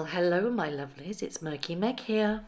Well, hello my lovelies, it's Murky Meg here.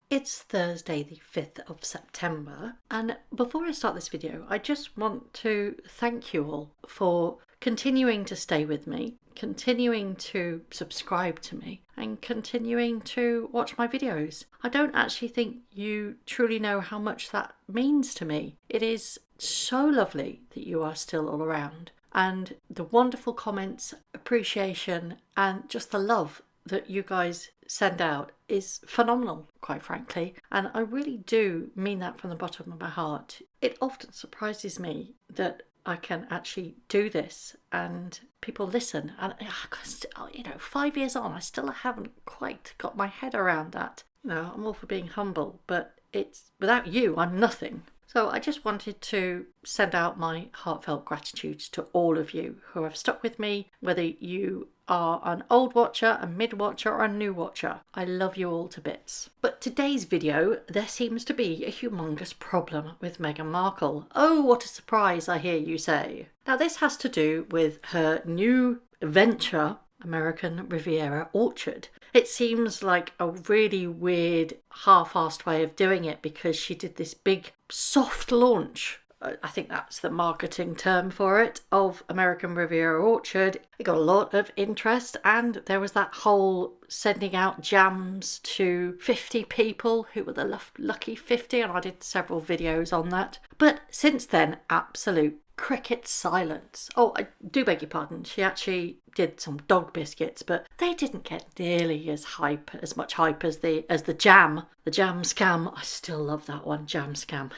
It's Thursday the 5th of September, and before I start this video I just want to thank you all for continuing to stay with me, continuing to subscribe to me, and continuing to watch my videos. I don't actually think you truly know how much that means to me. It is so lovely that you are still all around, and the wonderful comments, appreciation, and just the love that you guys send out is phenomenal, quite frankly, and I really do mean that from the bottom of my heart. It often surprises me that I can actually do this and people listen, and 5 years on I still haven't quite got my head around that. No, I'm all for being humble, but it's without you I'm nothing. So I just wanted to send out my heartfelt gratitude to all of you who have stuck with me, whether you are an old watcher, a mid-watcher or a new watcher. I love you all to bits. But today's video, there seems to be a humongous problem with Meghan Markle. Oh, what a surprise, I hear you say. Now this has to do with her new venture, American Riviera Orchard. It seems like a really weird, half-assed way of doing it because she did this big soft launch, I think that's the marketing term for it, of American Riviera Orchard. It got a lot of interest, and there was that whole sending out jams to 50 people who were the lucky 50, and I did several videos on that. But since then, absolute cricket silence. Oh, I do beg your pardon, she actually did some dog biscuits, but they didn't get nearly as much hype as the jam scam. I still love that one, jam scam.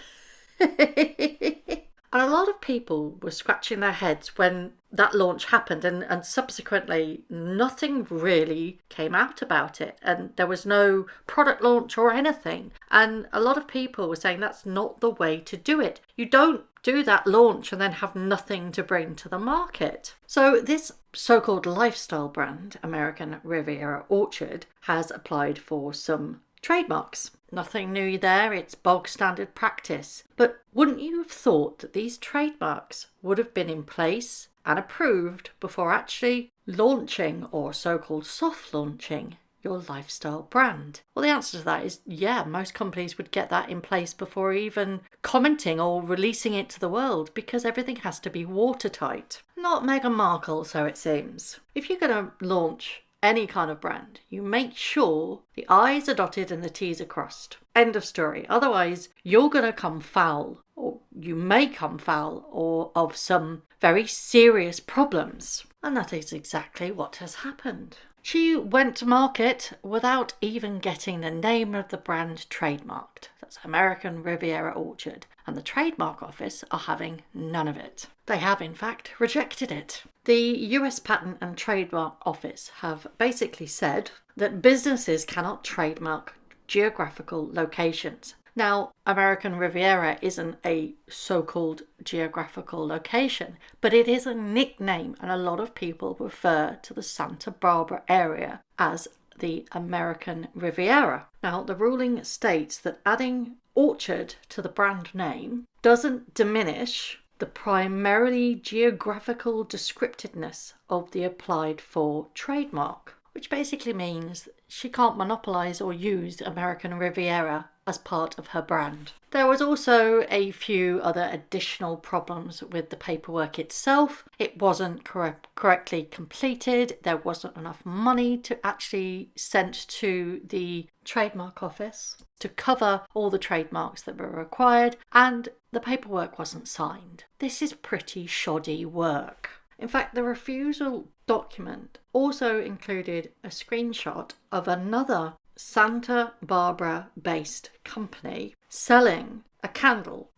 And a lot of people were scratching their heads when that launch happened, and subsequently nothing really came out about it, and there was no product launch or anything. And a lot of people were saying that's not the way to do it. You don't do that launch and then have nothing to bring to the market. So this so-called lifestyle brand, American Riviera Orchard, has applied for some trademarks. Nothing new there, it's bog standard practice. But wouldn't you have thought that these trademarks would have been in place and approved before actually launching, or so-called soft launching, your lifestyle brand? Well, the answer to that is yeah, most companies would get that in place before even commenting or releasing it to the world, because everything has to be watertight. Not Meghan Markle, so it seems. If you're going to launch any kind of brand, you make sure the I's are dotted and the T's are crossed. End of story. Otherwise, you're going to come foul, or you may come foul, or of some very serious problems. And that is exactly what has happened. She went to market without even getting the name of the brand trademarked. That's American Riviera Orchard. And the Trademark Office are having none of it. They have, in fact, rejected it. The US Patent and Trademark Office have basically said that businesses cannot trademark geographical locations. Now, American Riviera isn't a so-called geographical location, but it is a nickname, and a lot of people refer to the Santa Barbara area as the American Riviera. Now, the ruling states that adding orchard to the brand name doesn't diminish the primarily geographical descriptiveness of the applied for trademark, which basically means she can't monopolise or use American Riviera as part of her brand. There was also a few other additional problems with the paperwork itself. It wasn't correctly completed. There wasn't enough money to actually send to the Trademark Office to cover all the trademarks that were required, and the paperwork wasn't signed. This is pretty shoddy work. In fact, the refusal document also included a screenshot of another Santa Barbara-based company selling a candle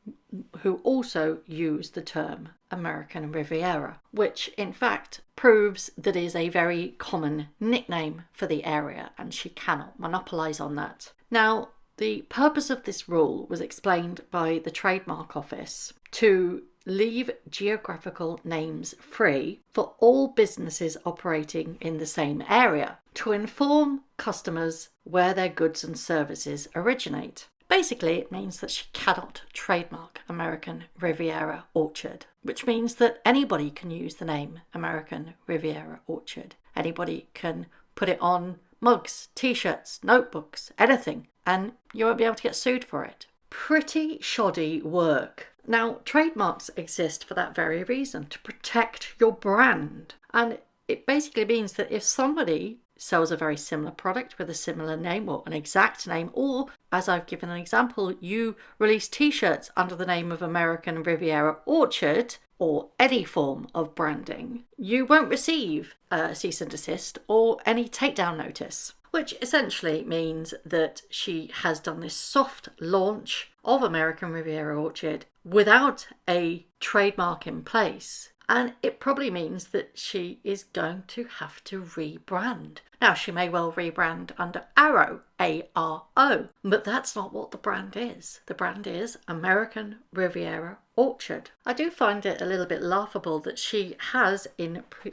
who also used the term American Riviera, which in fact proves that it is a very common nickname for the area and she cannot monopolise on that. Now, the purpose of this rule was explained by the Trademark Office to leave geographical names free for all businesses operating in the same area, to inform customers where their goods and services originate. Basically, it means that she cannot trademark American Riviera Orchard, which means that anybody can use the name American Riviera Orchard. Anybody can put it on mugs, t-shirts, notebooks, anything, and you won't be able to get sued for it. Pretty shoddy work. Now, trademarks exist for that very reason, to protect your brand. And it basically means that if somebody sells a very similar product with a similar name or an exact name, or, as I've given an example, you release t-shirts under the name of American Riviera Orchard, or any form of branding, you won't receive a cease and desist or any takedown notice, which essentially means that she has done this soft launch of American Riviera Orchard without a trademark in place. And it probably means that she is going to have to rebrand. Now, she may well rebrand under Arrow, A-R-O, but that's not what the brand is. The brand is American Riviera Orchard. I do find it a little bit laughable that she has,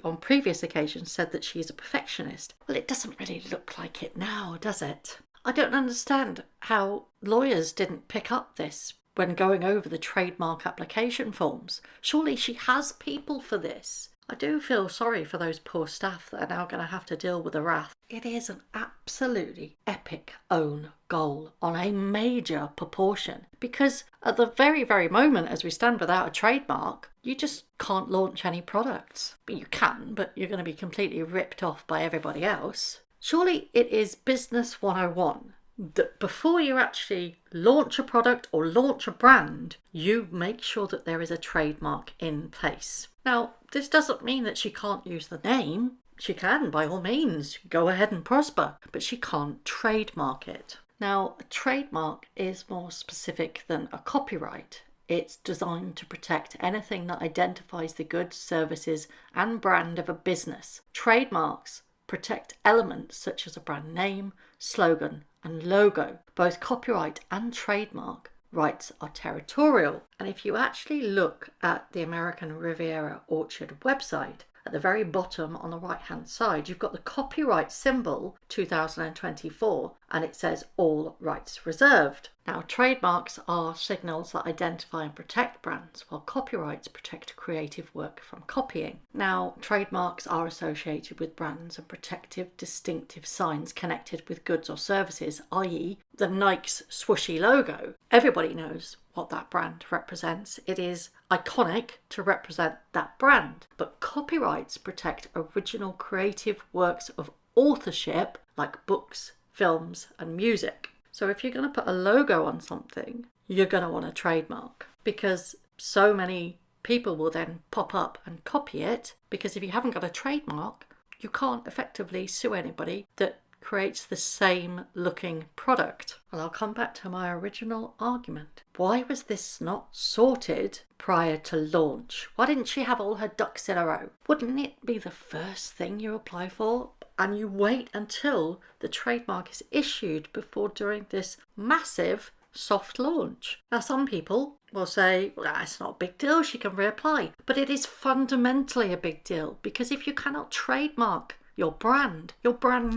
on previous occasions, said that she's a perfectionist. Well, it doesn't really look like it now, does it? I don't understand how lawyers didn't pick up this when going over the trademark application forms. Surely she has people for this. I do feel sorry for those poor staff that are now going to have to deal with the wrath. It is an absolutely epic own goal on a major proportion, because at the very, very moment as we stand without a trademark, you just can't launch any products. You can, but you're going to be completely ripped off by everybody else. Surely it is business 101. That before you actually launch a product or launch a brand, you make sure that there is a trademark in place. Now, this doesn't mean that she can't use the name. She can, by all means, go ahead and prosper, but she can't trademark it. Now, a trademark is more specific than a copyright. It's designed to protect anything that identifies the goods, services, and brand of a business. Trademarks protect elements such as a brand name, slogan, and logo. Both copyright and trademark rights are territorial. And if you actually look at the American Riviera Orchard website, at the very bottom on the right hand side, you've got the copyright symbol 2024, and it says all rights reserved. Now, trademarks are signals that identify and protect brands, while copyrights protect creative work from copying. Now, trademarks are associated with brands and protective, distinctive signs connected with goods or services, i.e. the Nike's swooshy logo. Everybody knows what that brand represents. It is iconic to represent that brand. But copyrights protect original creative works of authorship, like books, films, and music. So if you're going to put a logo on something, you're going to want a trademark, because so many people will then pop up and copy it, because if you haven't got a trademark, you can't effectively sue anybody that creates the same looking product. Well, I'll come back to my original argument. Why was this not sorted prior to launch? Why didn't she have all her ducks in a row? Wouldn't it be the first thing you apply for? And you wait until the trademark is issued before doing this massive soft launch. Now, some people will say, well, it's not a big deal, she can reapply. But it is fundamentally a big deal, because if you cannot trademark your brand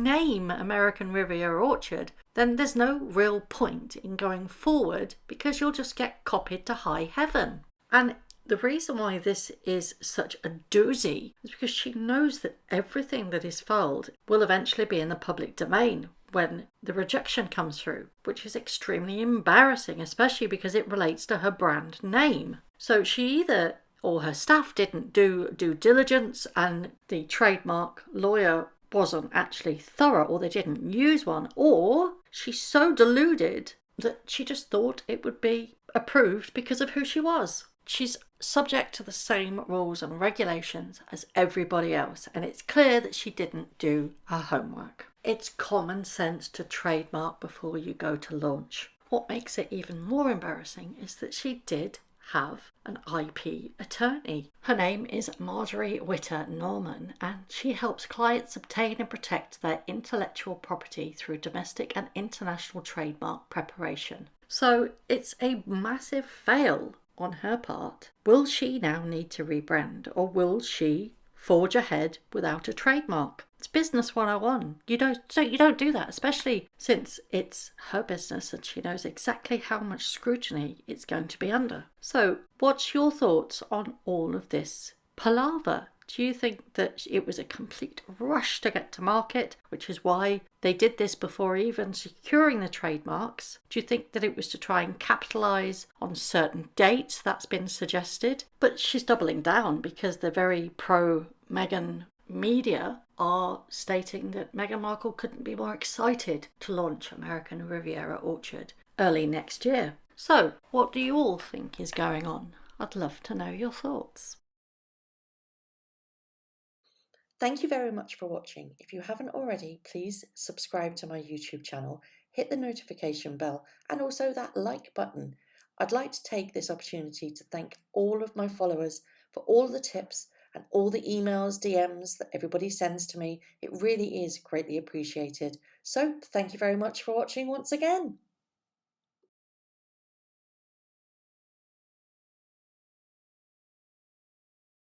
name, American Riviera Orchard, then there's no real point in going forward, because you'll just get copied to high heaven. And the reason why this is such a doozy is because she knows that everything that is filed will eventually be in the public domain when the rejection comes through, which is extremely embarrassing, especially because it relates to her brand name. So she either, or her staff, didn't do due diligence, and the trademark lawyer wasn't actually thorough, or they didn't use one, or she's so deluded that she just thought it would be approved because of who she was. She's subject to the same rules and regulations as everybody else, and it's clear that she didn't do her homework. It's common sense to trademark before you go to launch. What makes it even more embarrassing is that she did have an IP attorney. Her name is Marjorie Witter Norman, and she helps clients obtain and protect their intellectual property through domestic and international trademark preparation. So it's a massive fail on her part. Will she now need to rebrand, or will she forge ahead without a trademark? It's business 101. You don't do that, especially since it's her business and she knows exactly how much scrutiny it's going to be under. So what's your thoughts on all of this palaver? Do you think that it was a complete rush to get to market, which is why they did this before even securing the trademarks? Do you think that it was to try and capitalise on certain dates that's been suggested? But she's doubling down because the very pro-Meghan media are stating that Meghan Markle couldn't be more excited to launch American Riviera Orchard early next year. So, what do you all think is going on? I'd love to know your thoughts. Thank you very much for watching. If you haven't already, please subscribe to my YouTube channel, hit the notification bell, and also that like button. I'd like to take this opportunity to thank all of my followers for all the tips and all the emails, DMs that everybody sends to me. It really is greatly appreciated. So thank you very much for watching once again.